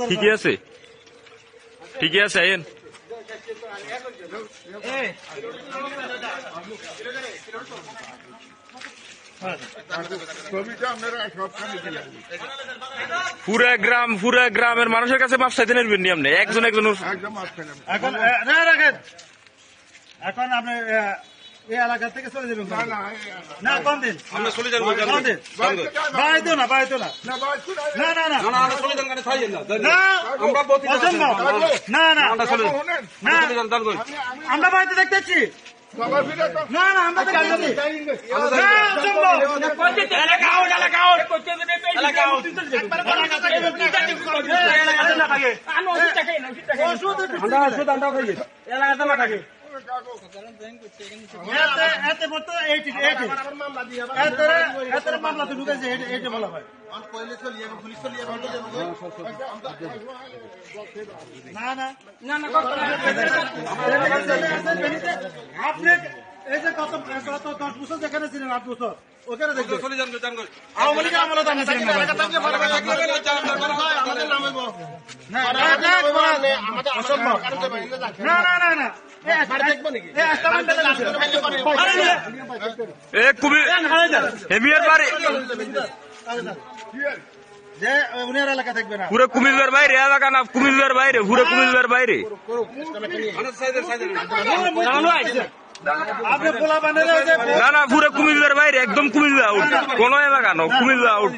ঠিকই আছে, ঠিকই আছে। আইন পুরা গ্রামের মানুষের কাছে মাপ চাইতে নেবেন নি আপনি একজন একজন। এখন রাখেন, এখন আপনি এই এলাকা থেকে চলে যাবেন না? কোন দিন আমরা চলে যাবো, বাইতো না, বাইতো না, না না না, আমরা চলে যান, খাইয়েন না, না আমরা বলতে অসম্ভব। না না আমরা চলে না, যান, দান কই আমরা বাড়িতে দেখতেছি। না না, আমরা দেখতেছি। না, অসম্ভব। এলাকা আউট, এলাকা আউট, এলাকা আউট। আমরা শুধু আমরা খাইয়ে এলাকাতে না থাকে। এতে বলতো এতে মামলা তো ঢুকেছে, এটা বলা হয়। না না না না, আপনি এই যে কত 10 বছর যেখানে ছিলেন, 8 বছর ওখানে দেখবেন। চলে যান, দান কই আওয়ামী লীগের আমলে তো আমরা ছিলাম না। না না না না, হেমিয়ার বাড়ি যে উনার এলাকা থাকবে না, পুরো কুমিল্লার বাইরে এলাকা না, কুমিল্লার বাইরে, পুরো কুমিল্লার বাইরে। আপনি পোলা বানের না না, পুরো কুমিল্লার বাইরে, একদম কুমিল্লা আউট, কোন এলাকা না, কুমিল্লা আউট।